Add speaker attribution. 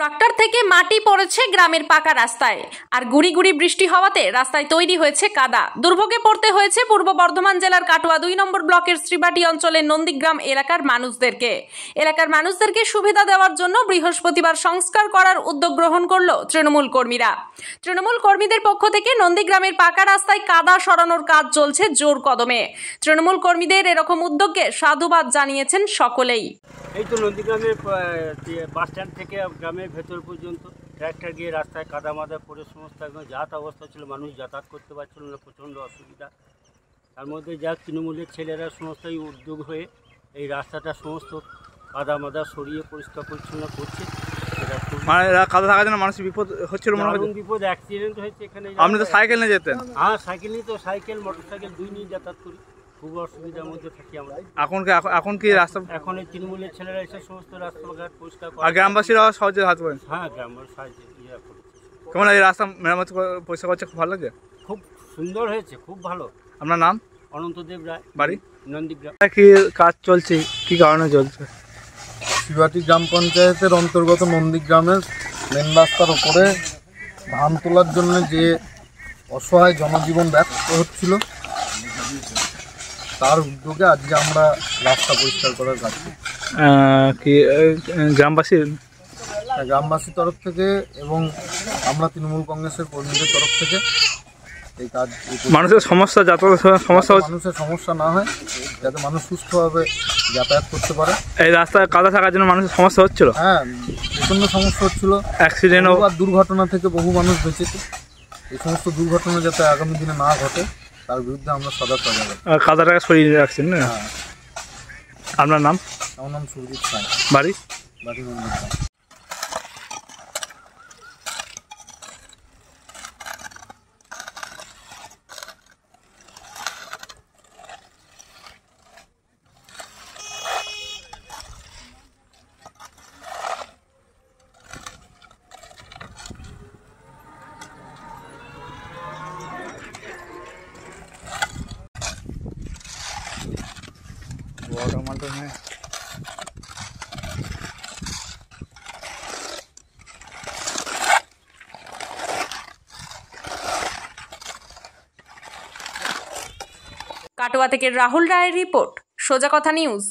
Speaker 1: Tractor থেকে মাটি পড়েছে গ্রামের পাকা রাস্তায়, আর গুড়ি গুড়ি বৃষ্টি হওয়াতে রাস্তায় তৈরি হয়েছে কাদা। দুর্ভোগে পড়তে হয়েছে পূর্ব বর্ধমান জেলার কাটোয়া 2 নম্বর ব্লকের শ্রীবাটি অঞ্চলের নন্দীগ্রাম এলাকার মানুষদেরকে সুবিধা দেওয়ার জন্য বৃহস্পতিবার সংস্কার করার উদ্যোগ গ্রহণ করলো তৃণমূল কর্মীরা। তৃণমূল কর্মীদের পক্ষ থেকে নন্দীগ্রামের পাকা রাস্তায় কাদা সরানোর কাজ চলছে জোর কদমে। তৃণমূল কর্মীদের এরকম উদ্যোগকে সাধুবাদ জানিয়েছেন সকলেই।
Speaker 2: এই তো নন্দীগ্রামের বাস স্ট্যান্ড থেকে গ্রামের ভেতর পর্যন্ত ট্র্যাক্টর গিয়ে রাস্তায় কাদা মাদা পড়ে সমস্ত একদম যাতায়াত অবস্থা ছিল, মানুষ যাতায়াত করতে পারছিল না, প্রচণ্ড অসুবিধা। তার মধ্যে যা তৃণমূলের ছেলেরা সমস্তই উদ্যোগ হয়ে এই রাস্তাটা সমস্ত কাদা মাদা সরিয়ে পরিষ্কার পরিচ্ছন্ন করছে।
Speaker 3: কাদা থাকার জন্য মানুষের বিপদ হচ্ছিল,
Speaker 2: বিপদ অ্যাক্সিডেন্ট হয়েছে এখানে।
Speaker 3: আপনি তো সাইকেল নিয়ে যেতেন?
Speaker 2: হ্যাঁ, সাইকেল নিয়ে তো সাইকেল মোটরসাইকেল দুই নিয়ে যাতায়াত করি, খুব অসুবিধার মধ্যে থাকি আমরা।
Speaker 3: এখন কি রাস্তা,
Speaker 2: এখন এই তৃণমূলের ছেলেরা এসে সমস্ত রাস্তাঘাট পরিষ্কার করে,
Speaker 3: আর গ্রামবাসীরাও সহজে হাত পারেন?
Speaker 2: হ্যাঁ, গ্রামের সাহায্যে করছে।
Speaker 3: কেমন এই রাস্তা মেরামত পরিষ্কার করছে? খুব ভালো লাগে,
Speaker 2: খুব সুন্দর হয়েছে, খুব ভালো।
Speaker 3: আপনার নাম?
Speaker 2: অনন্তদেব রায়,
Speaker 3: বাড়ি
Speaker 2: নন্দীগ্রাম।
Speaker 3: কি কাজ চলছে, কি কারণে চলছে?
Speaker 4: শ্রীবাটি গ্রাম পঞ্চায়েতের অন্তর্গত নন্দীগ্রামের মেন রাস্তার উপরে ধান তোলার জন্য যে অসহায় জনজীবন ব্যস্ত হচ্ছিল, তার উদ্যোগে আজকে আমরা রাস্তা পরিষ্কার করার কাজ
Speaker 3: কি
Speaker 4: গ্রামবাসীর তরফ থেকে এবং আমরা তৃণমূল কংগ্রেসের কর্মীদের তরফ থেকে এই কাজ।
Speaker 3: মানুষের সমস্যা,
Speaker 4: মানুষের সমস্যা না হয়, যাতে মানুষ সুস্থভাবে যাতায়াত করতে পারে।
Speaker 3: এই রাস্তায় কাদা থাকার জন্য মানুষের সমস্যা হচ্ছিল?
Speaker 4: হ্যাঁ, প্রচণ্ড সমস্যা হচ্ছিল,
Speaker 3: অ্যাক্সিডেন্ট
Speaker 4: আর দুর্ঘটনা থেকে বহু মানুষ বেঁচেছে। এই সমস্ত দুর্ঘটনা যাতে আগামী দিনে না ঘটে, তার বিরুদ্ধে আমরা সদা সজাগ।
Speaker 3: কাদাটাকে সরিয়ে রাখছেন না?
Speaker 4: হ্যাঁ।
Speaker 3: আপনার নাম?
Speaker 4: আমার নাম সুরজিৎ সাঁই,
Speaker 3: বাড়ি?
Speaker 4: বাড়ি নন্দীগ্রাম।
Speaker 1: কাটোয়া থেকে রাহুল রায়ের রিপোর্ট, সোজা কথা নিউজ।